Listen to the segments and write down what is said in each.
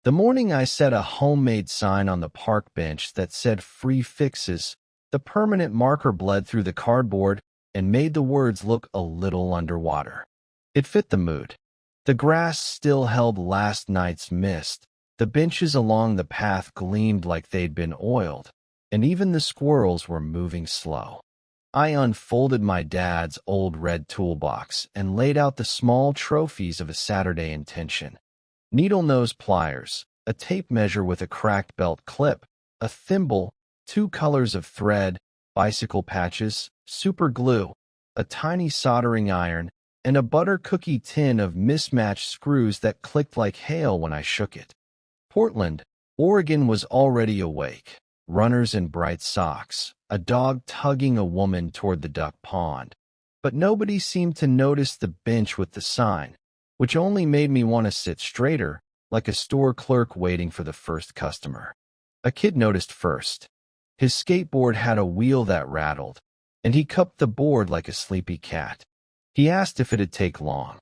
The morning I set a homemade sign on the park bench that said free fixes, the permanent marker bled through the cardboard and made the words look a little underwater. It fit the mood. The grass still held last night's mist, the benches along the path gleamed like they'd been oiled, and even the squirrels were moving slow. I unfolded my dad's old red toolbox and laid out the small trophies of a Saturday intention. Needle nose pliers, a tape measure with a cracked belt clip, a thimble, 2 colors of thread, bicycle patches, super glue, a tiny soldering iron, and a butter cookie tin of mismatched screws that clicked like hail when I shook it. Portland, Oregon was already awake. Runners in bright socks, a dog tugging a woman toward the duck pond. But nobody seemed to notice the bench with the sign, which only made me want to sit straighter, like a store clerk waiting for the first customer. A kid noticed first. His skateboard had a wheel that rattled, and he cupped the board like a sleepy cat. He asked if it'd take long.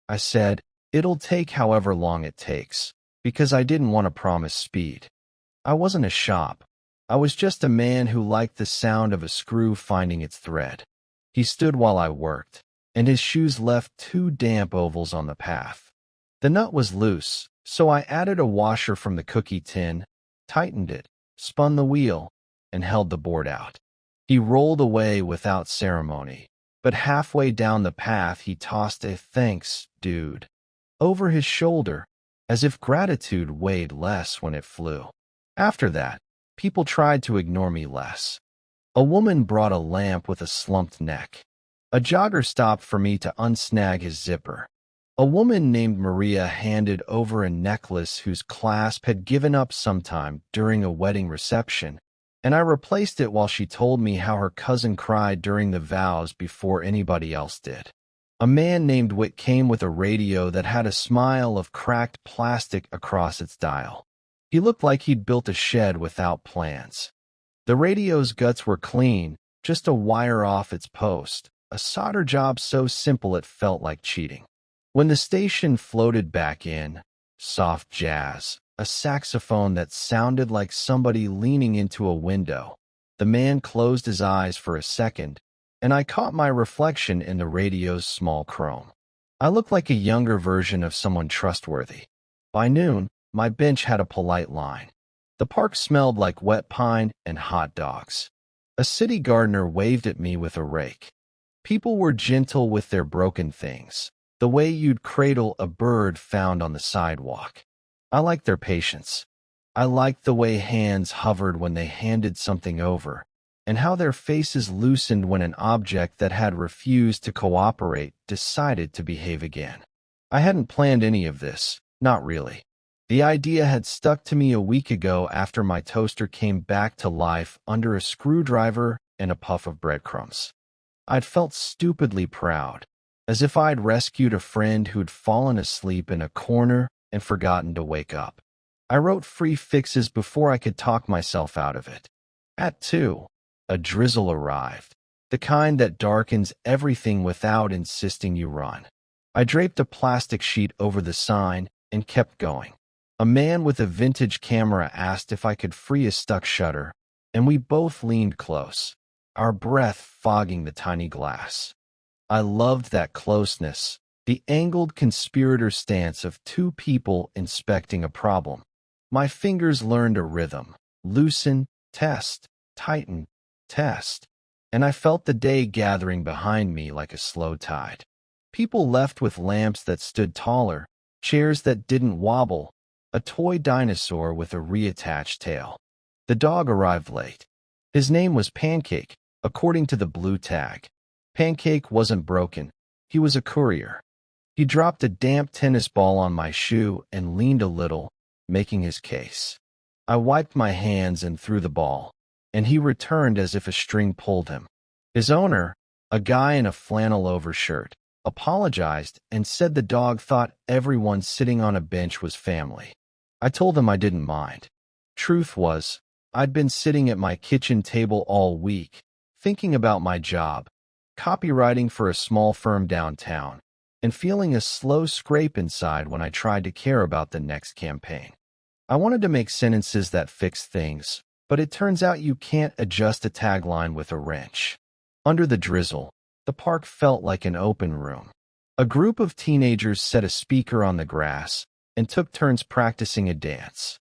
I said, "It'll take however long it takes," because I didn't want to promise speed. I wasn't a shop. I was just a man who liked the sound of a screw finding its thread. He stood while I worked, and his shoes left 2 damp ovals on the path. The nut was loose, so I added a washer from the cookie tin, tightened it, spun the wheel, and held the board out. He rolled away without ceremony, but halfway down the path he tossed a "thanks, dude" over his shoulder, as if gratitude weighed less when it flew. After that, people tried to ignore me less. A woman brought a lamp with a slumped neck. A jogger stopped for me to unsnag his zipper. A woman named Maria handed over a necklace whose clasp had given up sometime during a wedding reception, and I replaced it while she told me how her cousin cried during the vows before anybody else did. A man named Whit came with a radio that had a smile of cracked plastic across its dial. He looked like he'd built a shed without plans. The radio's guts were clean, just a wire off its post, a solder job so simple it felt like cheating. When the station floated back in, soft jazz, a saxophone that sounded like somebody leaning into a window, the man closed his eyes for a second, and I caught my reflection in the radio's small chrome. I looked like a younger version of someone trustworthy. By noon, my bench had a polite line. The park smelled like wet pine and hot dogs. A city gardener waved at me with a rake. People were gentle with their broken things, the way you'd cradle a bird found on the sidewalk. I liked their patience. I liked the way hands hovered when they handed something over, and how their faces loosened when an object that had refused to cooperate decided to behave again. I hadn't planned any of this, not really. The idea had stuck to me a week ago after my toaster came back to life under a screwdriver and a puff of breadcrumbs. I'd felt stupidly proud, as if I'd rescued a friend who'd fallen asleep in a corner and forgotten to wake up. I wrote free fixes before I could talk myself out of it. At 2, a drizzle arrived, the kind that darkens everything without insisting you run. I draped a plastic sheet over the sign and kept going. A man with a vintage camera asked if I could free a stuck shutter, and we both leaned close, our breath fogging the tiny glass. I loved that closeness, the angled conspirator stance of 2 people inspecting a problem. My fingers learned a rhythm: loosen, test, tighten, test, and I felt the day gathering behind me like a slow tide. People left with lamps that stood taller, chairs that didn't wobble, a toy dinosaur with a reattached tail. The dog arrived late. His name was Pancake, according to the blue tag. Pancake wasn't broken. He was a courier. He dropped a damp tennis ball on my shoe and leaned a little, making his case. I wiped my hands and threw the ball, and he returned as if a string pulled him. His owner, a guy in a flannel overshirt, apologized and said the dog thought everyone sitting on a bench was family. I told him I didn't mind. Truth was, I'd been sitting at my kitchen table all week, thinking about my job, copywriting for a small firm downtown, and feeling a slow scrape inside when I tried to care about the next campaign. I wanted to make sentences that fixed things, but it turns out you can't adjust a tagline with a wrench. Under the drizzle, the park felt like an open room. A group of teenagers set a speaker on the grass and took turns practicing a dance.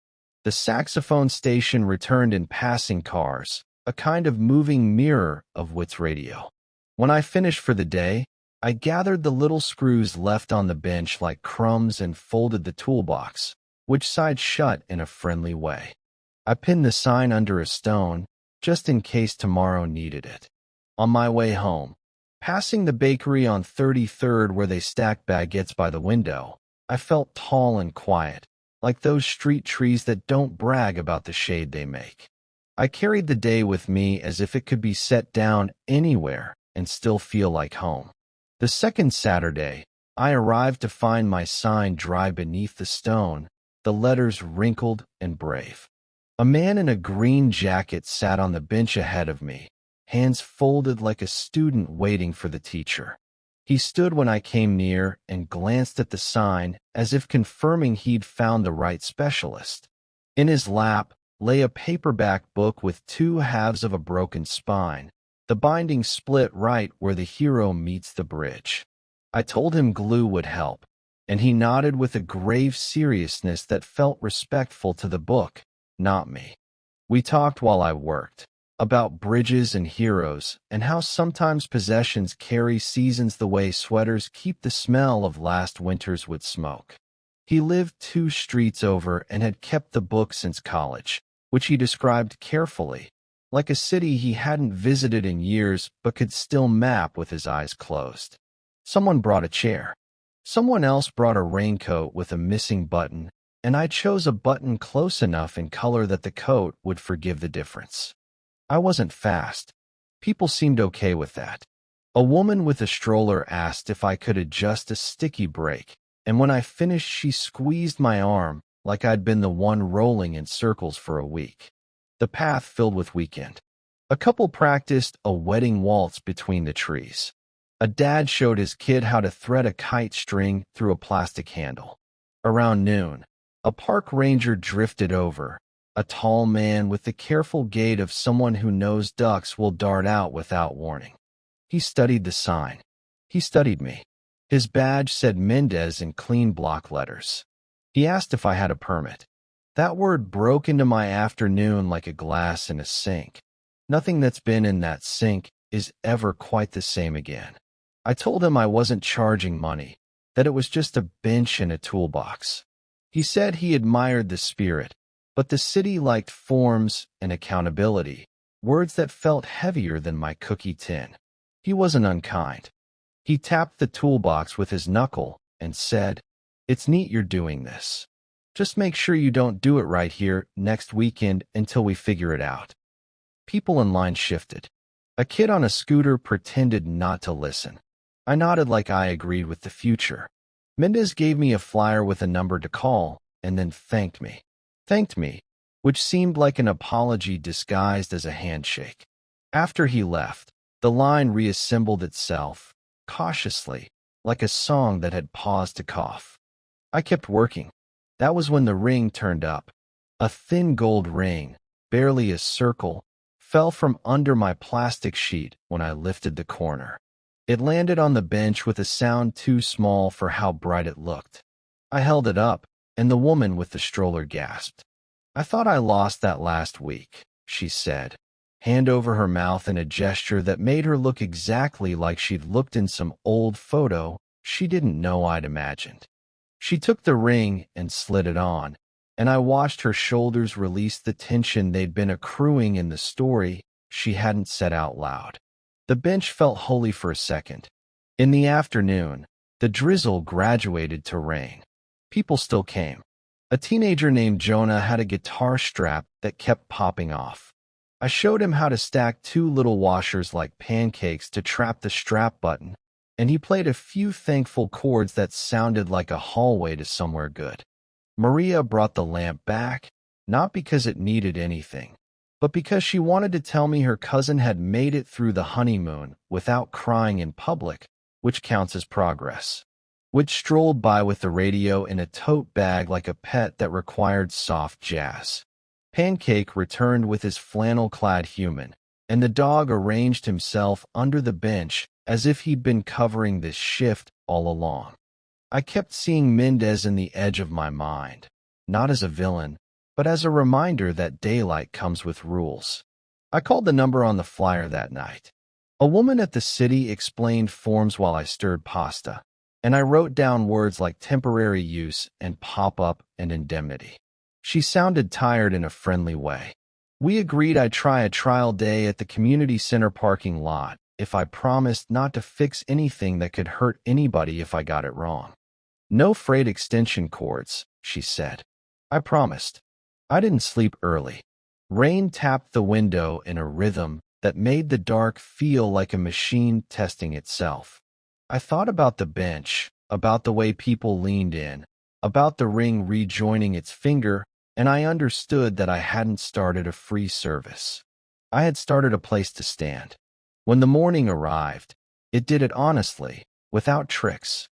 The saxophone station returned in passing cars, a kind of moving mirror of Wit's radio. When I finished for the day, I gathered the little screws left on the bench like crumbs and folded the toolbox, which side shut in a friendly way. I pinned the sign under a stone, just in case tomorrow needed it. On my way home, passing the bakery on 33rd where they stacked baguettes by the window, I felt tall and quiet, like those street trees that don't brag about the shade they make. I carried the day with me as if it could be set down anywhere and still feel like home. The second Saturday, I arrived to find my sign dry beneath the stone, the letters wrinkled and brave. A man in a green jacket sat on the bench ahead of me, hands folded like a student waiting for the teacher. He stood when I came near and glanced at the sign as if confirming he'd found the right specialist. In his lap lay a paperback book with two halves of a broken spine, the binding split right where the hero meets the bridge. I told him glue would help, and he nodded with a grave seriousness that felt respectful to the book, not me. We talked while I worked, about bridges and heroes, and how sometimes possessions carry seasons the way sweaters keep the smell of last winter's wood smoke. He lived 2 streets over and had kept the book since college, which he described carefully, like a city he hadn't visited in years but could still map with his eyes closed. Someone brought a chair. Someone else brought a raincoat with a missing button, and I chose a button close enough in color that the coat would forgive the difference. I wasn't fast. People seemed okay with that. A woman with a stroller asked if I could adjust a sticky brake, and when I finished she squeezed my arm like I'd been the one rolling in circles for a week. The path filled with weekend. A couple practiced a wedding waltz between the trees. A dad showed his kid how to thread a kite string through a plastic handle. Around noon, a park ranger drifted over, a tall man with the careful gait of someone who knows ducks will dart out without warning. He studied the sign. He studied me. His badge said Mendez in clean block letters. He asked if I had a permit. That word broke into my afternoon like a glass in a sink. Nothing that's been in that sink is ever quite the same again. I told him I wasn't charging money, that it was just a bench and a toolbox. He said he admired the spirit, but the city liked forms and accountability, words that felt heavier than my cookie tin. He wasn't unkind. He tapped the toolbox with his knuckle and said, "It's neat you're doing this. Just make sure you don't do it right here next weekend until we figure it out." People in line shifted. A kid on a scooter pretended not to listen. I nodded like I agreed with the future. Mendez gave me a flyer with a number to call and then thanked me, which seemed like an apology disguised as a handshake. After he left, the line reassembled itself, cautiously, like a song that had paused to cough. I kept working. That was when the ring turned up. A thin gold ring, barely a circle, fell from under my plastic sheet when I lifted the corner. It landed on the bench with a sound too small for how bright it looked. I held it up, and the woman with the stroller gasped. "I thought I lost that last week," she said, hand over her mouth in a gesture that made her look exactly like she'd looked in some old photo she didn't know I'd imagined. She took the ring and slid it on, and I watched her shoulders release the tension they'd been accruing in the story she hadn't said out loud. The bench felt holy for a second. In the afternoon, the drizzle graduated to rain. People still came. A teenager named Jonah had a guitar strap that kept popping off. I showed him how to stack 2 little washers like pancakes to trap the strap button, and he played a few thankful chords that sounded like a hallway to somewhere good. Maria brought the lamp back, not because it needed anything, but because she wanted to tell me her cousin had made it through the honeymoon without crying in public, which counts as progress. which strolled by with the radio in a tote bag like a pet that required soft jazz. Pancake returned with his flannel-clad human, and the dog arranged himself under the bench as if he'd been covering this shift all along. I kept seeing Mendez in the edge of my mind, not as a villain, but as a reminder that daylight comes with rules. I called the number on the flyer that night. A woman at the city explained forms while I stirred pasta, and I wrote down words like temporary use and pop-up and indemnity. She sounded tired in a friendly way. We agreed I'd try a trial day at the community center parking lot if I promised not to fix anything that could hurt anybody if I got it wrong. No frayed extension cords, she said. I promised. I didn't sleep early. Rain tapped the window in a rhythm that made the dark feel like a machine testing itself. I thought about the bench, about the way people leaned in, about the ring rejoining its finger, and I understood that I hadn't started a free service. I had started a place to stand. When the morning arrived, it did it honestly, without tricks.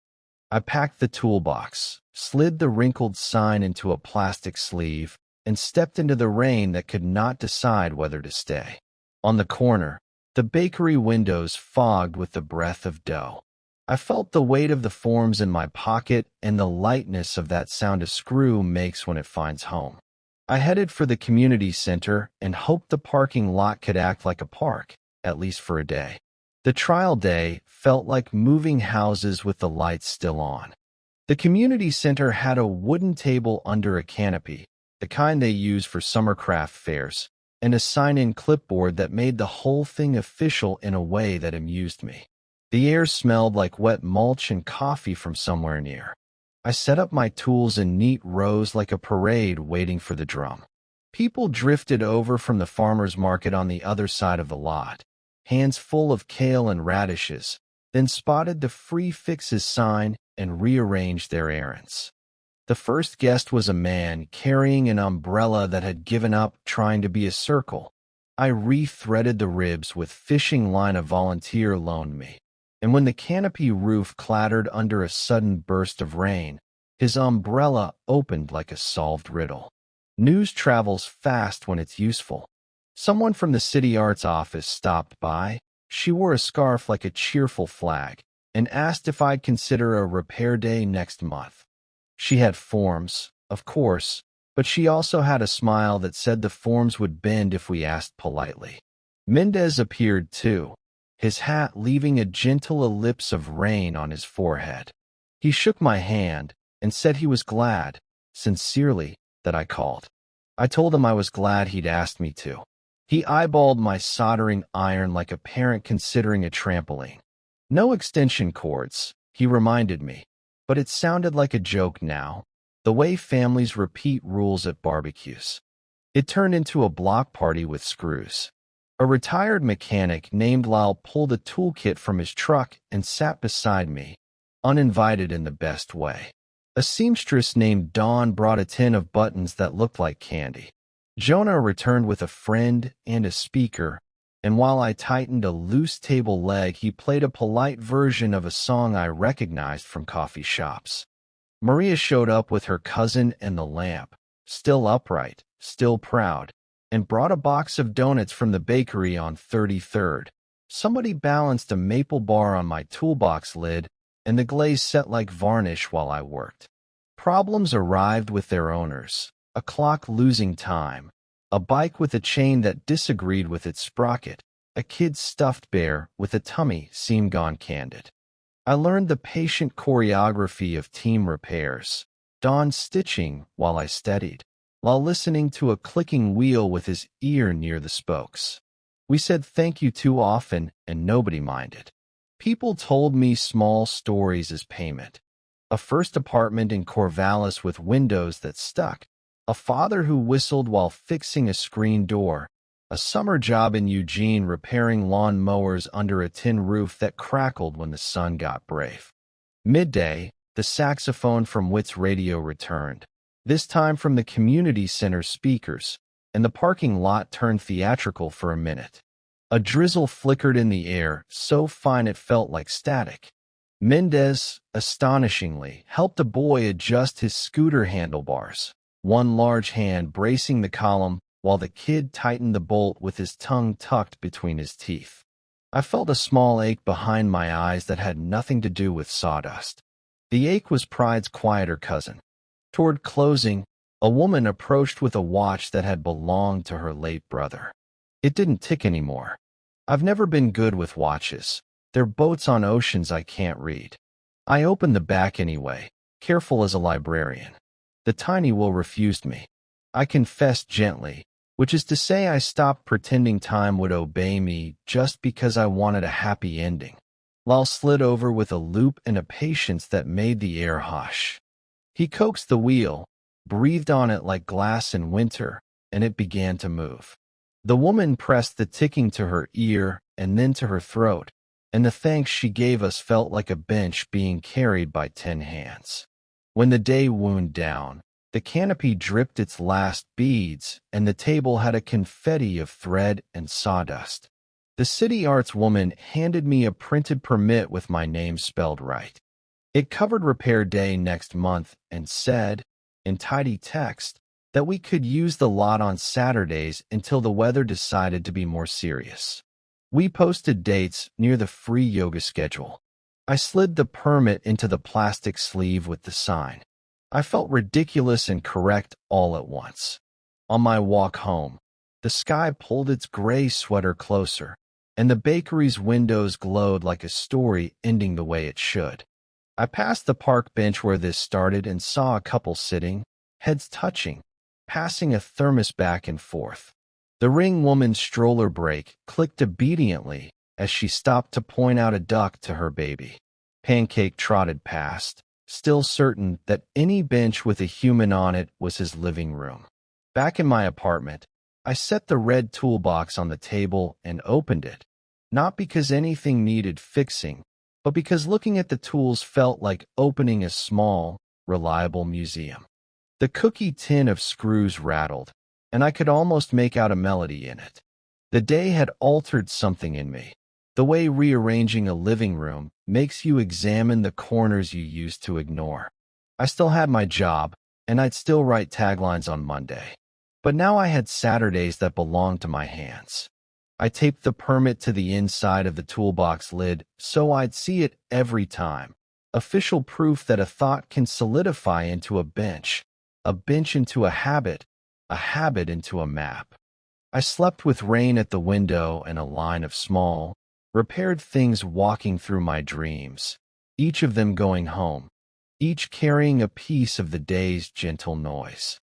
I packed the toolbox, slid the wrinkled sign into a plastic sleeve, and stepped into the rain that could not decide whether to stay. On the corner, the bakery windows fogged with the breath of dough. I felt the weight of the forms in my pocket and the lightness of that sound a screw makes when it finds home. I headed for the community center and hoped the parking lot could act like a park, at least for a day. The trial day felt like moving houses with the lights still on. The community center had a wooden table under a canopy, the kind they use for summer craft fairs, and a sign-in clipboard that made the whole thing official in a way that amused me. The air smelled like wet mulch and coffee from somewhere near. I set up my tools in neat rows like a parade waiting for the drum. People drifted over from the farmer's market on the other side of the lot, hands full of kale and radishes, then spotted the free fixes sign and rearranged their errands. The first guest was a man carrying an umbrella that had given up trying to be a circle. I re-threaded the ribs with fishing line a volunteer loaned me, and when the canopy roof clattered under a sudden burst of rain, his umbrella opened like a solved riddle. News travels fast when it's useful. Someone from the city arts office stopped by. She wore a scarf like a cheerful flag and asked if I'd consider a repair day next month. She had forms, of course, but she also had a smile that said the forms would bend if we asked politely. Mendez appeared too, his hat leaving a gentle ellipse of rain on his forehead. He shook my hand and said he was glad, sincerely, that I called. I told him I was glad he'd asked me to. He eyeballed my soldering iron like a parent considering a trampoline. No extension cords, he reminded me, but it sounded like a joke now, the way families repeat rules at barbecues. It turned into a block party with screws. A retired mechanic named Lyle pulled a toolkit from his truck and sat beside me, uninvited in the best way. A seamstress named Dawn brought a tin of buttons that looked like candy. Jonah returned with a friend and a speaker, and while I tightened a loose table leg, he played a polite version of a song I recognized from coffee shops. Maria showed up with her cousin and the lamp, still upright, still proud, and brought a box of donuts from the bakery on 33rd. Somebody balanced a maple bar on my toolbox lid, and the glaze set like varnish while I worked. Problems arrived with their owners. A clock losing time, a bike with a chain that disagreed with its sprocket, a kid's stuffed bear with a tummy seemed gone candid. I learned the patient choreography of team repairs, Don stitching while I steadied, while listening to a clicking wheel with his ear near the spokes. We said thank you too often, and nobody minded. People told me small stories as payment. A first apartment in Corvallis with windows that stuck, a father who whistled while fixing a screen door, a summer job in Eugene repairing lawn mowers under a tin roof that crackled when the sun got brave. Midday, the saxophone from Witt's radio returned, this time from the community center speakers, and the parking lot turned theatrical for a minute. A drizzle flickered in the air, so fine it felt like static. Mendez, astonishingly, helped a boy adjust his scooter handlebars, one large hand bracing the column while the kid tightened the bolt with his tongue tucked between his teeth. I felt a small ache behind my eyes that had nothing to do with sawdust. The ache was pride's quieter cousin. Toward closing, a woman approached with a watch that had belonged to her late brother. It didn't tick anymore. I've never been good with watches. They're boats on oceans I can't read. I opened the back anyway, careful as a librarian. The tiny will refused me. I confessed gently, which is to say I stopped pretending time would obey me just because I wanted a happy ending. Lal slid over with a loop and a patience that made the air hush. He coaxed the wheel, breathed on it like glass in winter, and it began to move. The woman pressed the ticking to her ear and then to her throat, and the thanks she gave us felt like a bench being carried by 10 hands. When the day wound down, the canopy dripped its last beads, and the table had a confetti of thread and sawdust. The city arts woman handed me a printed permit with my name spelled right. It covered repair day next month and said, in tidy text, that we could use the lot on Saturdays until the weather decided to be more serious. We posted dates near the free yoga schedule. I slid the permit into the plastic sleeve with the sign. I felt ridiculous and correct all at once. On my walk home, the sky pulled its gray sweater closer, and the bakery's windows glowed like a story ending the way it should. I passed the park bench where this started and saw a couple sitting, heads touching, passing a thermos back and forth. The ring woman's stroller brake clicked obediently as she stopped to point out a duck to her baby. Pancake trotted past, still certain that any bench with a human on it was his living room. Back in my apartment, I set the red toolbox on the table and opened it, not because anything needed fixing, but because looking at the tools felt like opening a small, reliable museum. The cookie tin of screws rattled, and I could almost make out a melody in it. The day had altered something in me, the way rearranging a living room makes you examine the corners you used to ignore. I still had my job, and I'd still write taglines on Monday. But now I had Saturdays that belonged to my hands. I taped the permit to the inside of the toolbox lid so I'd see it every time. Official proof that a thought can solidify into a bench into a habit into a map. I slept with rain at the window and a line of small, repaired things walking through my dreams, each of them going home, each carrying a piece of the day's gentle noise.